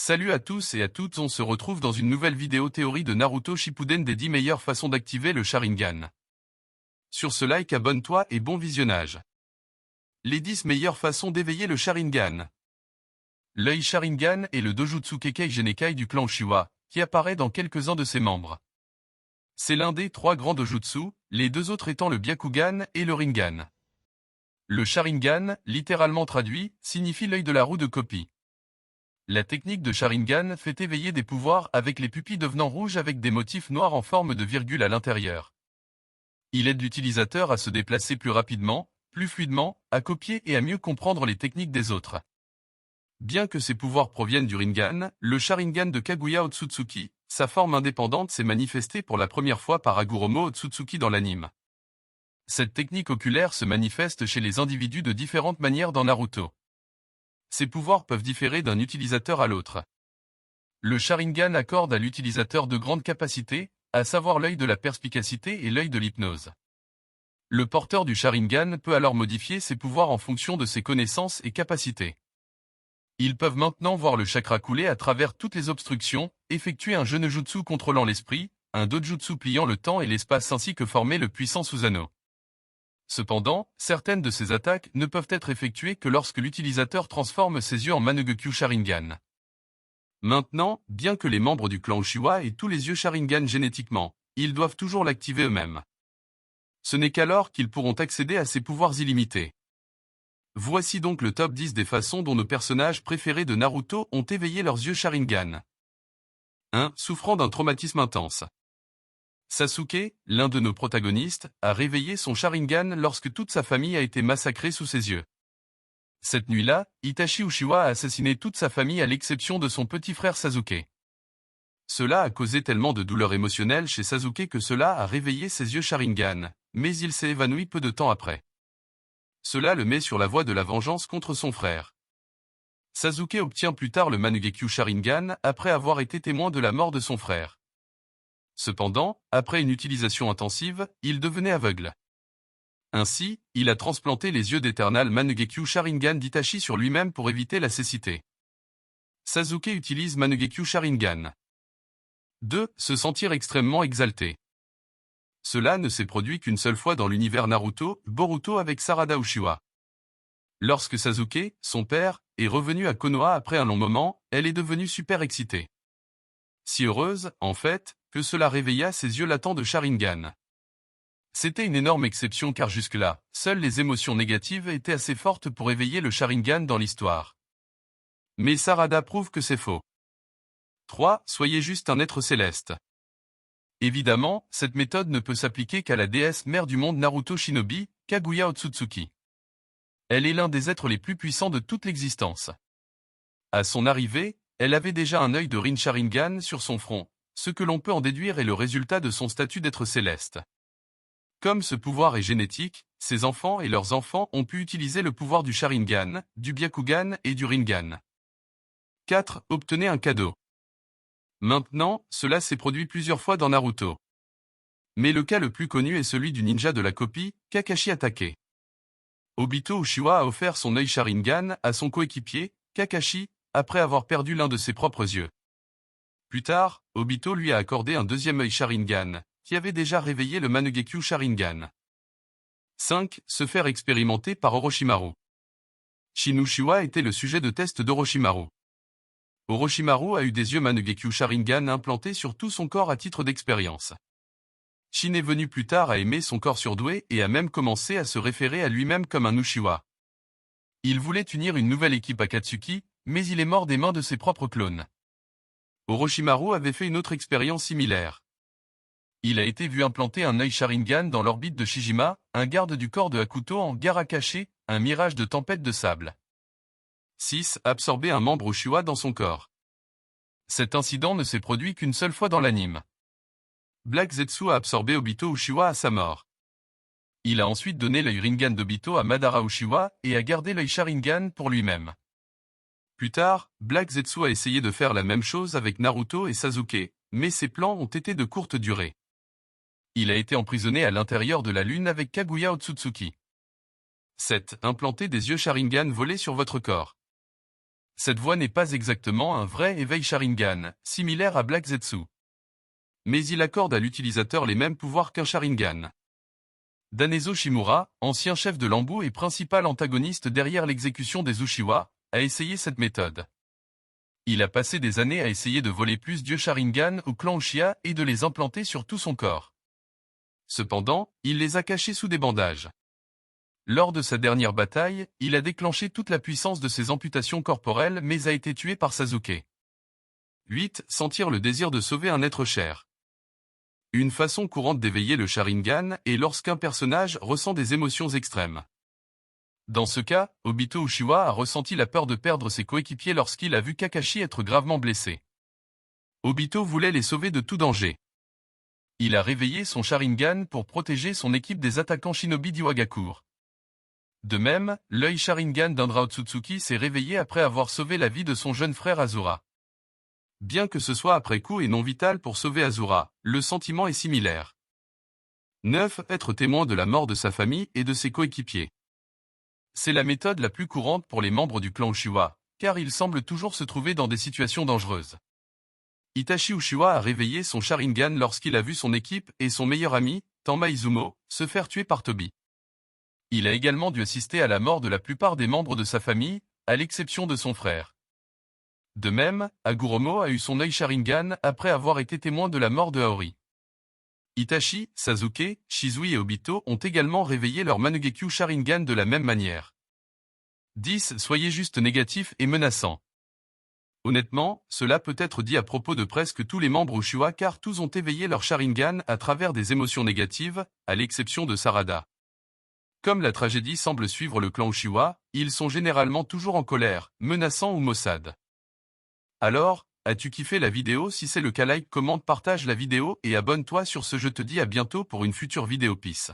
Salut à tous et à toutes, on se retrouve dans une nouvelle vidéo théorie de Naruto Shippuden des 10 meilleures façons d'activer le Sharingan. Sur ce like, abonne-toi et bon visionnage. Les 10 meilleures façons d'éveiller le Sharingan. L'œil Sharingan est le Dojutsu Kekkei Genkai du clan Uchiwa, qui apparaît dans quelques-uns de ses membres. C'est l'un des 3 grands Dojutsu, les 2 autres étant le Byakugan et le Rinnegan. Le Sharingan, littéralement traduit, signifie l'œil de la roue de Kopi. La technique de Sharingan fait éveiller des pouvoirs avec les pupilles devenant rouges avec des motifs noirs en forme de virgule à l'intérieur. Il aide l'utilisateur à se déplacer plus rapidement, plus fluidement, à copier et à mieux comprendre les techniques des autres. Bien que ses pouvoirs proviennent du Rinnegan, le Sharingan de Kaguya Otsutsuki, sa forme indépendante s'est manifestée pour la première fois par Hagoromo Otsutsuki dans l'anime. Cette technique oculaire se manifeste chez les individus de différentes manières dans Naruto. Ces pouvoirs peuvent différer d'un utilisateur à l'autre. Le Sharingan accorde à l'utilisateur de grandes capacités, à savoir l'œil de la perspicacité et l'œil de l'hypnose. Le porteur du Sharingan peut alors modifier ses pouvoirs en fonction de ses connaissances et capacités. Ils peuvent maintenant voir le chakra couler à travers toutes les obstructions, effectuer un Genjutsu contrôlant l'esprit, un Dojutsu pliant le temps et l'espace ainsi que former le puissant Susanoo. Cependant, certaines de ces attaques ne peuvent être effectuées que lorsque l'utilisateur transforme ses yeux en Mangekyou Sharingan. Maintenant, bien que les membres du clan Uchiwa aient tous les yeux Sharingan génétiquement, ils doivent toujours l'activer eux-mêmes. Ce n'est qu'alors qu'ils pourront accéder à ces pouvoirs illimités. Voici donc le top 10 des façons dont nos personnages préférés de Naruto ont éveillé leurs yeux Sharingan. 1. Souffrant d'un traumatisme intense. Sasuke, l'un de nos protagonistes, a réveillé son Sharingan lorsque toute sa famille a été massacrée sous ses yeux. Cette nuit-là, Itachi Uchiwa a assassiné toute sa famille à l'exception de son petit frère Sasuke. Cela a causé tellement de douleur émotionnelle chez Sasuke que cela a réveillé ses yeux Sharingan, mais il s'est évanoui peu de temps après. Cela le met sur la voie de la vengeance contre son frère. Sasuke obtient plus tard le Mangekyou Sharingan après avoir été témoin de la mort de son frère. Cependant, après une utilisation intensive, il devenait aveugle. Ainsi, il a transplanté les yeux d'Eternal Mangekyou Sharingan d'Itachi sur lui-même pour éviter la cécité. Sasuke utilise Mangekyou Sharingan. 2. Se sentir extrêmement exalté. Cela ne s'est produit qu'une seule fois dans l'univers Naruto, Boruto avec Sarada Uchiwa. Lorsque Sasuke, son père, est revenu à Konoha après un long moment, elle est devenue super excitée. Si heureuse, en fait, que cela réveilla ses yeux latents de Sharingan. C'était une énorme exception car jusque-là, seules les émotions négatives étaient assez fortes pour éveiller le Sharingan dans l'histoire. Mais Sarada prouve que c'est faux. 3. Soyez juste un être céleste. Évidemment, cette méthode ne peut s'appliquer qu'à la déesse mère du monde Naruto Shinobi, Kaguya Otsutsuki. Elle est l'un des êtres les plus puissants de toute l'existence. À son arrivée, elle avait déjà un œil de Rin Sharingan sur son front. Ce que l'on peut en déduire est le résultat de son statut d'être céleste. Comme ce pouvoir est génétique, ses enfants et leurs enfants ont pu utiliser le pouvoir du Sharingan, du Byakugan et du Rinnegan. 4. Obtenez un cadeau. Maintenant, cela s'est produit plusieurs fois dans Naruto. Mais le cas le plus connu est celui du ninja de la copie, Kakashi Hatake. Obito Uchiwa a offert son œil Sharingan à son coéquipier, Kakashi, après avoir perdu l'un de ses propres yeux. Plus tard, Obito lui a accordé un deuxième œil Sharingan, qui avait déjà réveillé le Mangekyou Sharingan. 5. Se faire expérimenter par Orochimaru. Shin Uchiwa était le sujet de test d'Orochimaru. Orochimaru a eu des yeux Mangekyou Sharingan implantés sur tout son corps à titre d'expérience. Shin est venu plus tard à aimer son corps surdoué et a même commencé à se référer à lui-même comme un Uchiwa. Il voulait unir une nouvelle équipe Akatsuki, mais il est mort des mains de ses propres clones. Orochimaru avait fait une autre expérience similaire. Il a été vu implanter un œil Sharingan dans l'orbite de Shijima, un garde du corps de Hakuto en gare caché, un mirage de tempête de sable. 6. Absorber un membre Uchiwa dans son corps. Cet incident ne s'est produit qu'une seule fois dans l'anime. Black Zetsu a absorbé Obito Uchiwa à sa mort. Il a ensuite donné l'œil Rinnegan d'Obito à Madara Uchiwa et a gardé l'œil Sharingan pour lui-même. Plus tard, Black Zetsu a essayé de faire la même chose avec Naruto et Sasuke, mais ses plans ont été de courte durée. Il a été emprisonné à l'intérieur de la lune avec Kaguya Otsutsuki. 7. Implantez des yeux Sharingan volés sur votre corps. Cette voix n'est pas exactement un vrai éveil Sharingan, similaire à Black Zetsu. Mais il accorde à l'utilisateur les mêmes pouvoirs qu'un Sharingan. Danezo Shimura, ancien chef de l'Anbu et principal antagoniste derrière l'exécution des Uchiwa, a essayé cette méthode. Il a passé des années à essayer de voler plus dieux Sharingan au clan Uchiha et de les implanter sur tout son corps. Cependant, il les a cachés sous des bandages. Lors de sa dernière bataille, il a déclenché toute la puissance de ses amputations corporelles mais a été tué par Sasuke. 8. Sentir le désir de sauver un être cher. Une façon courante d'éveiller le Sharingan est lorsqu'un personnage ressent des émotions extrêmes. Dans ce cas, Obito Uchiwa a ressenti la peur de perdre ses coéquipiers lorsqu'il a vu Kakashi être gravement blessé. Obito voulait les sauver de tout danger. Il a réveillé son Sharingan pour protéger son équipe des attaquants shinobi d'Iwagakure. De même, l'œil Sharingan d'Indra Otsutsuki s'est réveillé après avoir sauvé la vie de son jeune frère Azura. Bien que ce soit après coup et non vital pour sauver Azura, le sentiment est similaire. 9. Être témoin de la mort de sa famille et de ses coéquipiers. C'est la méthode la plus courante pour les membres du clan Uchiwa, car ils semblent toujours se trouver dans des situations dangereuses. Itachi Uchiwa a réveillé son Sharingan lorsqu'il a vu son équipe et son meilleur ami, Tama Izumo, se faire tuer par Tobi. Il a également dû assister à la mort de la plupart des membres de sa famille, à l'exception de son frère. De même, Hagoromo a eu son œil Sharingan après avoir été témoin de la mort de Aori. Itachi, Sasuke, Shizui et Obito ont également réveillé leur Manugekyu Sharingan de la même manière. 10. Soyez juste négatif et menaçant. Honnêtement, cela peut être dit à propos de presque tous les membres Uchiwa car tous ont éveillé leur Sharingan à travers des émotions négatives, à l'exception de Sarada. Comme la tragédie semble suivre le clan Uchiwa, ils sont généralement toujours en colère, menaçants ou maussades. Alors, as-tu kiffé la vidéo? Si c'est le cas, like, commente, partage la vidéo et abonne-toi sur ce. Je te dis à bientôt pour une future vidéo. Peace.